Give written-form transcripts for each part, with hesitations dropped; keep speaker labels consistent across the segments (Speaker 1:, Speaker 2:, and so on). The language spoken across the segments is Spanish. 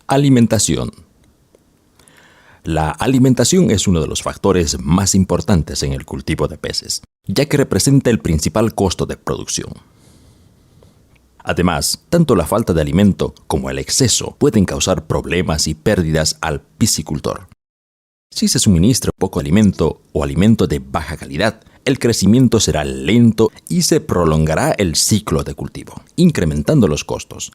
Speaker 1: Alimentación. La alimentación es uno de los factores más importantes en el cultivo de peces, ya que representa el principal costo de producción. Además, tanto la falta de alimento como el exceso pueden causar problemas y pérdidas al piscicultor. Si se suministra poco alimento o alimento de baja calidad, el crecimiento será lento y se prolongará el ciclo de cultivo, incrementando los costos.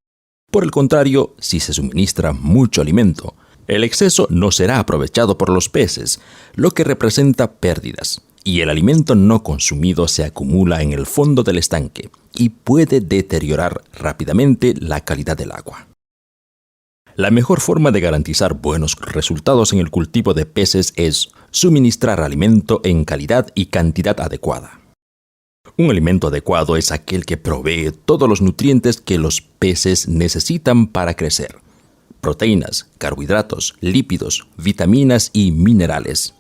Speaker 1: Por el contrario, si se suministra mucho alimento, el exceso no será aprovechado por los peces, lo que representa pérdidas, y el alimento no consumido se acumula en el fondo del estanque y puede deteriorar rápidamente la calidad del agua. La mejor forma de garantizar buenos resultados en el cultivo de peces es suministrar alimento en calidad y cantidad adecuada. Un alimento adecuado es aquel que provee todos los nutrientes que los peces necesitan para crecer: proteínas, carbohidratos, lípidos, vitaminas y minerales.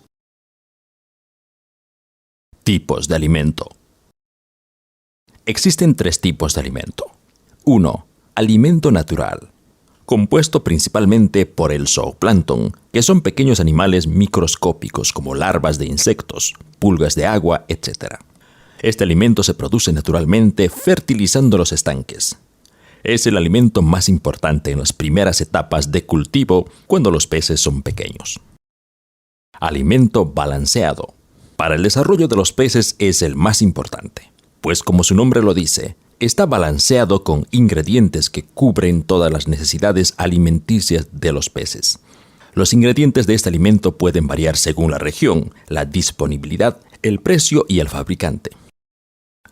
Speaker 1: Tipos de alimento. Existen 3 tipos de alimento. 1. Alimento natural, compuesto principalmente por el zooplancton, que son pequeños animales microscópicos como larvas de insectos, pulgas de agua, etc. Este alimento se produce naturalmente fertilizando los estanques. Es el alimento más importante en las primeras etapas de cultivo cuando los peces son pequeños. Alimento balanceado. Para el desarrollo de los peces es el más importante, pues como su nombre lo dice, está balanceado con ingredientes que cubren todas las necesidades alimenticias de los peces. Los ingredientes de este alimento pueden variar según la región, la disponibilidad, el precio y el fabricante.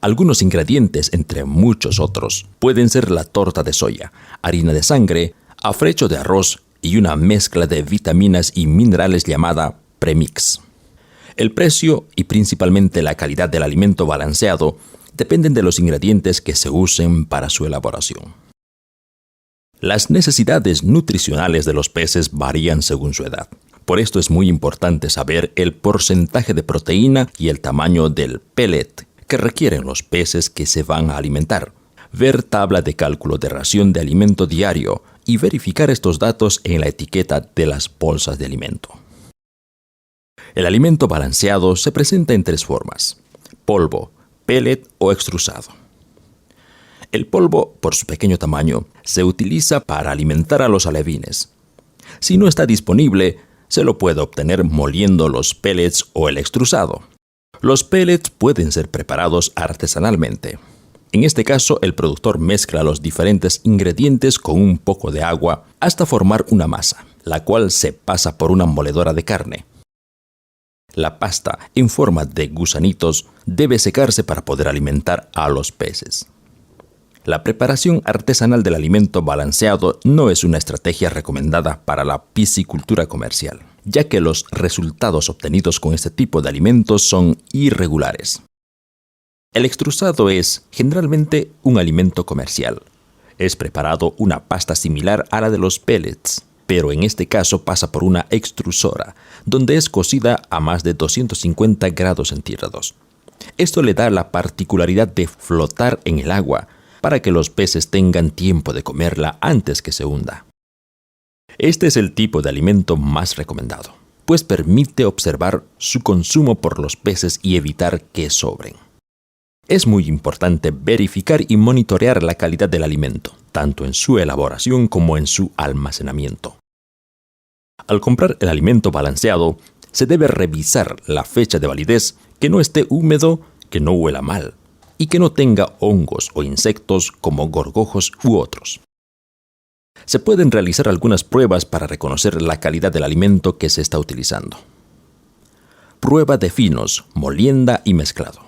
Speaker 1: Algunos ingredientes, entre muchos otros, pueden ser la torta de soya, harina de sangre, afrecho de arroz y una mezcla de vitaminas y minerales llamada premix. El precio y principalmente la calidad del alimento balanceado dependen de los ingredientes que se usen para su elaboración. Las necesidades nutricionales de los peces varían según su edad. Por esto es muy importante saber el porcentaje de proteína y el tamaño del pellet que requieren los peces que se van a alimentar, ver tabla de cálculo de ración de alimento diario y verificar estos datos en la etiqueta de las bolsas de alimento. El alimento balanceado se presenta en 3 formas: polvo, pellet o extrusado. El polvo, por su pequeño tamaño, se utiliza para alimentar a los alevines. Si no está disponible, se lo puede obtener moliendo los pellets o el extrusado. Los pellets pueden ser preparados artesanalmente. En este caso, el productor mezcla los diferentes ingredientes con un poco de agua hasta formar una masa, la cual se pasa por una moledora de carne. La pasta, en forma de gusanitos, debe secarse para poder alimentar a los peces. La preparación artesanal del alimento balanceado no es una estrategia recomendada para la piscicultura comercial, ya que los resultados obtenidos con este tipo de alimentos son irregulares. El extrusado es generalmente un alimento comercial. Es preparado una pasta similar a la de los pellets, pero en este caso pasa por una extrusora, donde es cocida a más de 250 grados centígrados. Esto le da la particularidad de flotar en el agua, para que los peces tengan tiempo de comerla antes que se hunda. Este es el tipo de alimento más recomendado, pues permite observar su consumo por los peces y evitar que sobren. Es muy importante verificar y monitorear la calidad del alimento, tanto en su elaboración como en su almacenamiento. Al comprar el alimento balanceado, se debe revisar la fecha de validez, que no esté húmedo, que no huela mal, y que no tenga hongos o insectos como gorgojos u otros. Se pueden realizar algunas pruebas para reconocer la calidad del alimento que se está utilizando. Prueba de finos, molienda y mezclado.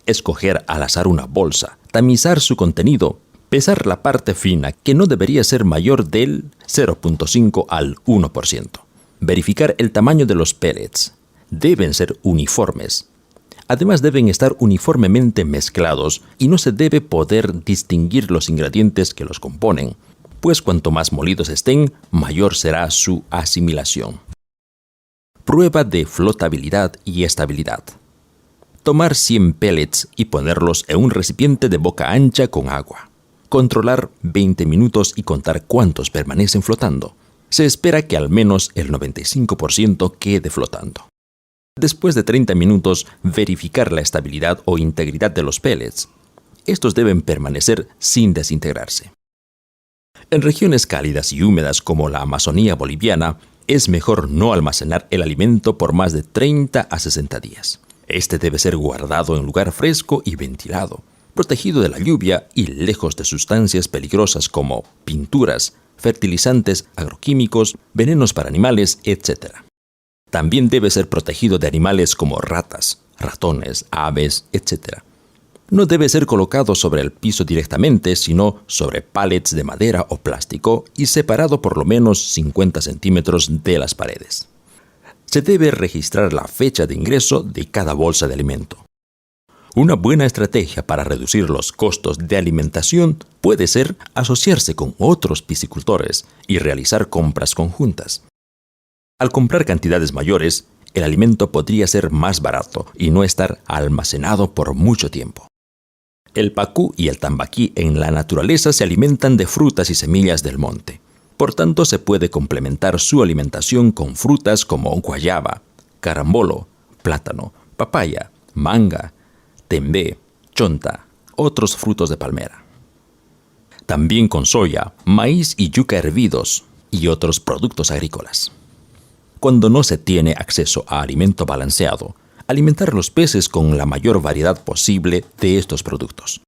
Speaker 1: Escoger al azar una bolsa, tamizar su contenido, pesar la parte fina, que no debería ser mayor del 0.5 al 1%. Verificar el tamaño de los pellets. Deben ser uniformes. Además deben estar uniformemente mezclados y no se debe poder distinguir los ingredientes que los componen, pues cuanto más molidos estén, mayor será su asimilación. Prueba de flotabilidad y estabilidad. Tomar 100 pellets y ponerlos en un recipiente de boca ancha con agua. controlar 20 minutos y contar cuántos permanecen flotando. Se espera que al menos el 95% quede flotando. Después de 30 minutos, verificar la estabilidad o integridad de los pellets. Estos deben permanecer sin desintegrarse. En regiones cálidas y húmedas como la Amazonía boliviana, es mejor no almacenar el alimento por más de 30 a 60 días. Este debe ser guardado en lugar fresco y ventilado, protegido de la lluvia y lejos de sustancias peligrosas como pinturas, fertilizantes, agroquímicos, venenos para animales, etc. También debe ser protegido de animales como ratas, ratones, aves, etc. No debe ser colocado sobre el piso directamente, sino sobre pallets de madera o plástico y separado por lo menos 50 centímetros de las paredes. Se debe registrar la fecha de ingreso de cada bolsa de alimento. Una buena estrategia para reducir los costos de alimentación puede ser asociarse con otros piscicultores y realizar compras conjuntas. Al comprar cantidades mayores, el alimento podría ser más barato y no estar almacenado por mucho tiempo. El pacú y el tambaquí en la naturaleza se alimentan de frutas y semillas del monte. Por tanto, se puede complementar su alimentación con frutas como guayaba, carambolo, plátano, papaya, manga, tembé, chonta, otros frutos de palmera. También con soya, maíz y yuca hervidos y otros productos agrícolas. Cuando no se tiene acceso a alimento balanceado, alimentar los peces con la mayor variedad posible de estos productos.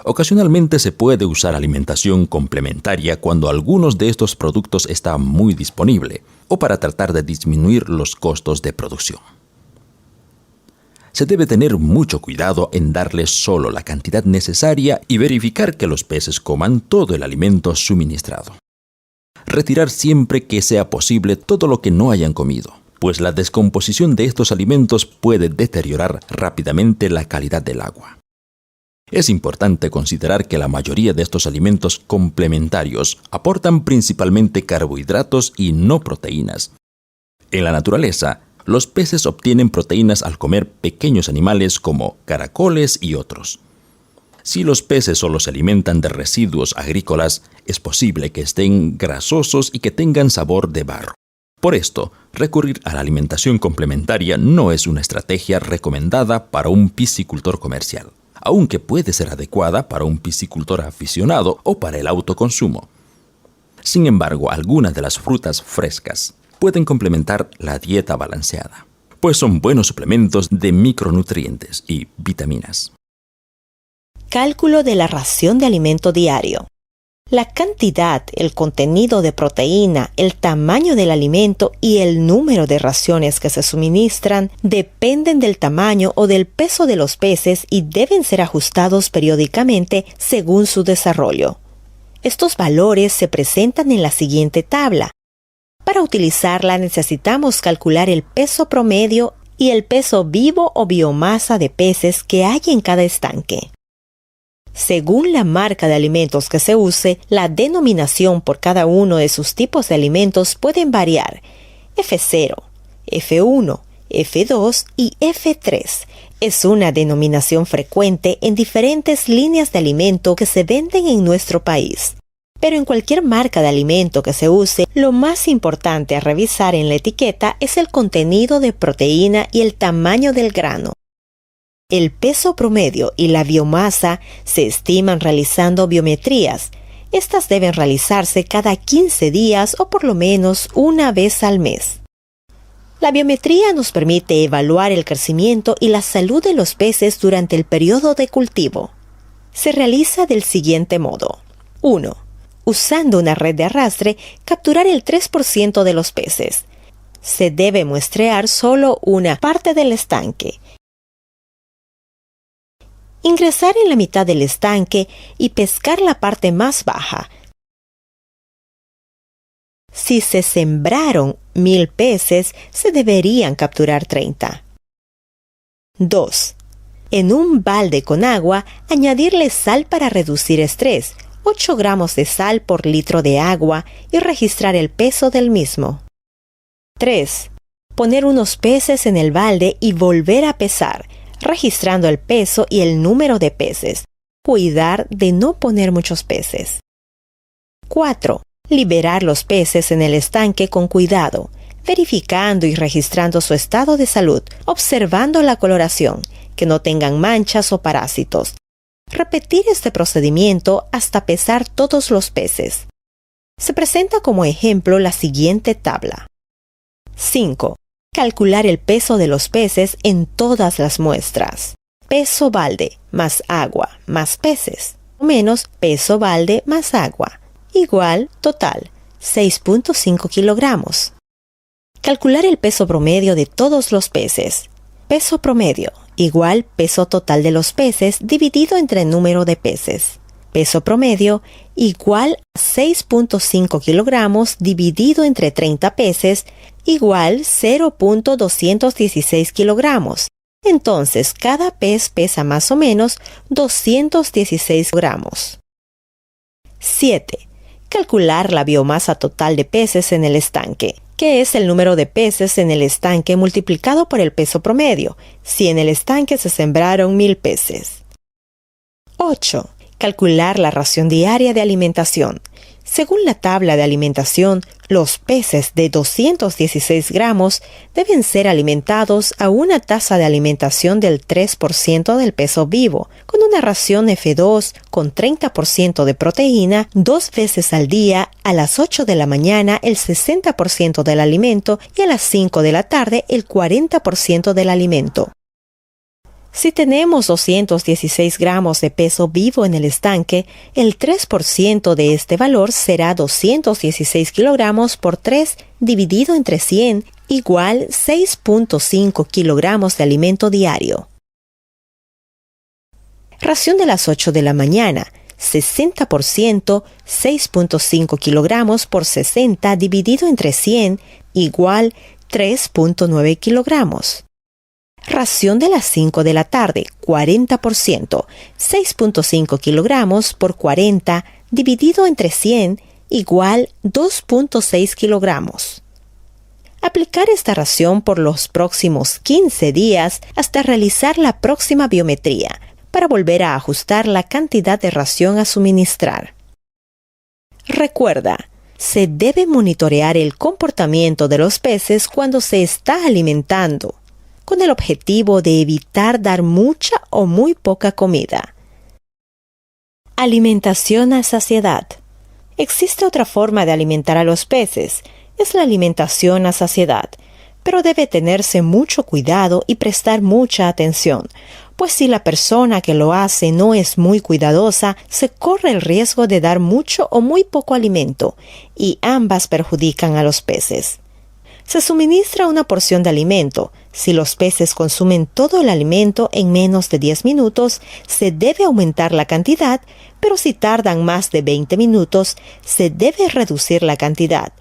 Speaker 1: Ocasionalmente se puede usar alimentación complementaria cuando algunos de estos productos están muy disponibles o para tratar de disminuir los costos de producción. Se debe tener mucho cuidado en darles solo la cantidad necesaria y verificar que los peces coman todo el alimento suministrado. Retirar siempre que sea posible todo lo que no hayan comido, pues la descomposición de estos alimentos puede deteriorar rápidamente la calidad del agua. Es importante considerar que la mayoría de estos alimentos complementarios aportan principalmente carbohidratos y no proteínas. En la naturaleza, los peces obtienen proteínas al comer pequeños animales como caracoles y otros. Si los peces solo se alimentan de residuos agrícolas, es posible que estén grasosos y que tengan sabor de barro. Por esto, recurrir a la alimentación complementaria no es una estrategia recomendada para un piscicultor comercial, aunque puede ser adecuada para un piscicultor aficionado o para el autoconsumo. Sin embargo, algunas de las frutas frescas pueden complementar la dieta balanceada, pues son buenos suplementos de micronutrientes y vitaminas.
Speaker 2: Cálculo de la ración de alimento diario. La cantidad, el contenido de proteína, el tamaño del alimento y el número de raciones que se suministran dependen del tamaño o del peso de los peces y deben ser ajustados periódicamente según su desarrollo. Estos valores se presentan en la siguiente tabla. Para utilizarla necesitamos calcular el peso promedio y el peso vivo o biomasa de peces que hay en cada estanque. Según la marca de alimentos que se use, la denominación por cada uno de sus tipos de alimentos pueden variar. F0, F1, F2 y F3 es una denominación frecuente en diferentes líneas de alimento que se venden en nuestro país. Pero en cualquier marca de alimento que se use, lo más importante a revisar en la etiqueta es el contenido de proteína y el tamaño del grano. El peso promedio y la biomasa se estiman realizando biometrías. Estas deben realizarse cada 15 días o por lo menos una vez al mes. La biometría nos permite evaluar el crecimiento y la salud de los peces durante el periodo de cultivo. Se realiza del siguiente modo. 1. Usando una red de arrastre, capturar el 3% de los peces. Se debe muestrear solo una parte del estanque. Ingresar en la mitad del estanque y pescar la parte más baja. Si se sembraron 1000 peces, se deberían capturar 30. 2. En un balde con agua, añadirle sal para reducir estrés, 8 gramos de sal por litro de agua y registrar el peso del mismo. 3. Poner unos peces en el balde y volver a pesar, registrando el peso y el número de peces. Cuidar de no poner muchos peces. 4. Liberar los peces en el estanque con cuidado, verificando y registrando su estado de salud, observando la coloración, que no tengan manchas o parásitos. Repetir este procedimiento hasta pesar todos los peces. Se presenta como ejemplo la siguiente tabla. 5. Calcular el peso de los peces en todas las muestras. Peso balde más agua más peces, menos peso balde más agua, igual total, 6.5 kilogramos. Calcular el peso promedio de todos los peces. Peso promedio igual peso total de los peces dividido entre el número de peces. Peso promedio igual a 6.5 kilogramos dividido entre 30 peces igual 0.216 kilogramos. Entonces, cada pez pesa más o menos 216 gramos. 7. Calcular la biomasa total de peces en el estanque, que es el número de peces en el estanque multiplicado por el peso promedio, si en el estanque se sembraron 1000 peces. 8. Calcular la ración diaria de alimentación. Según la tabla de alimentación, los peces de 216 gramos deben ser alimentados a una tasa de alimentación del 3% del peso vivo, con una ración F2 con 30% de proteína 2 veces al día, a las 8 de la mañana el 60% del alimento y a las 5 de la tarde el 40% del alimento. Si tenemos 216 gramos de peso vivo en el estanque, el 3% de este valor será 216 kilogramos por 3 dividido entre 100, igual 6.5 kilogramos de alimento diario. Ración de las 8 de la mañana, 60%, 6.5 kilogramos por 60 dividido entre 100, igual 3.9 kilogramos. Ración de las 5 de la tarde, 40%, 6.5 kilogramos por 40 dividido entre 100, igual 2.6 kilogramos. Aplicar esta ración por los próximos 15 días hasta realizar la próxima biometría, para volver a ajustar la cantidad de ración a suministrar. Recuerda, se debe monitorear el comportamiento de los peces cuando se está alimentando, con el objetivo de evitar dar mucha o muy poca comida. Alimentación a saciedad. Existe otra forma de alimentar a los peces, es la alimentación a saciedad, pero debe tenerse mucho cuidado y prestar mucha atención, pues si la persona que lo hace no es muy cuidadosa, se corre el riesgo de dar mucho o muy poco alimento, y ambas perjudican a los peces. Se suministra una porción de alimento. Si los peces consumen todo el alimento en menos de 10 minutos, se debe aumentar la cantidad, pero si tardan más de 20 minutos, se debe reducir la cantidad.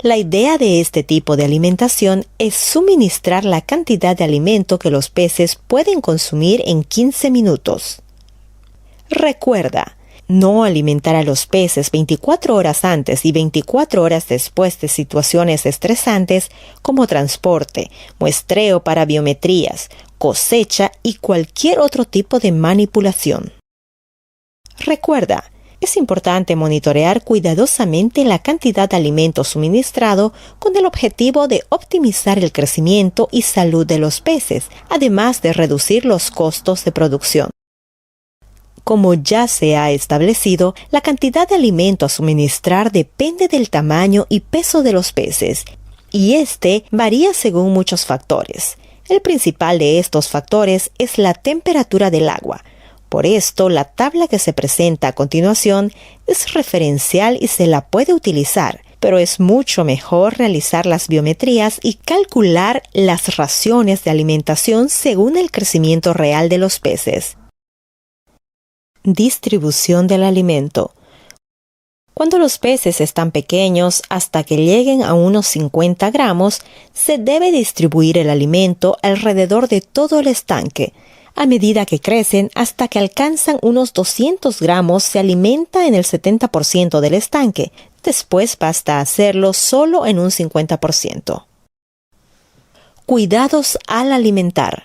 Speaker 2: La idea de este tipo de alimentación es suministrar la cantidad de alimento que los peces pueden consumir en 15 minutos. Recuerda, no alimentar a los peces 24 horas antes y 24 horas después de situaciones estresantes como transporte, muestreo para biometrías, cosecha y cualquier otro tipo de manipulación. Recuerda, es importante monitorear cuidadosamente la cantidad de alimento suministrado con el objetivo de optimizar el crecimiento y salud de los peces, además de reducir los costos de producción. Como ya se ha establecido, la cantidad de alimento a suministrar depende del tamaño y peso de los peces, y este varía según muchos factores. El principal de estos factores es la temperatura del agua. Por esto, la tabla que se presenta a continuación es referencial y se la puede utilizar, pero es mucho mejor realizar las biometrías y calcular las raciones de alimentación según el crecimiento real de los peces. Distribución del alimento. Cuando los peces están pequeños, hasta que lleguen a unos 50 gramos, se debe distribuir el alimento alrededor de todo el estanque. A medida que crecen, hasta que alcanzan unos 200 gramos, se alimenta en el 70% del estanque. Después basta hacerlo solo en un 50%. Cuidados al alimentar.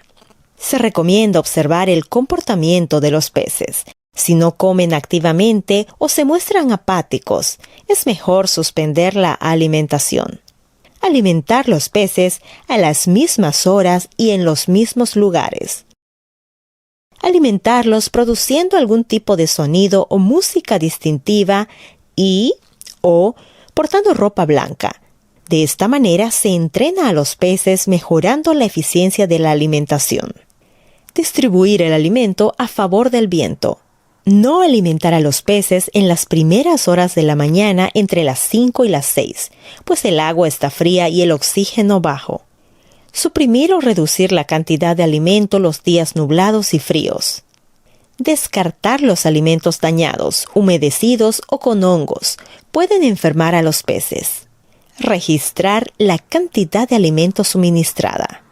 Speaker 2: Se recomienda observar el comportamiento de los peces. Si no comen activamente o se muestran apáticos, es mejor suspender la alimentación. Alimentar los peces a las mismas horas y en los mismos lugares. Alimentarlos produciendo algún tipo de sonido o música distintiva o portando ropa blanca. De esta manera se entrena a los peces mejorando la eficiencia de la alimentación. Distribuir el alimento a favor del viento. No alimentar a los peces en las primeras horas de la mañana entre las 5 y las 6, pues el agua está fría y el oxígeno bajo. Suprimir o reducir la cantidad de alimento los días nublados y fríos. Descartar los alimentos dañados, humedecidos o con hongos. Pueden enfermar a los peces. Registrar la cantidad de alimento suministrada.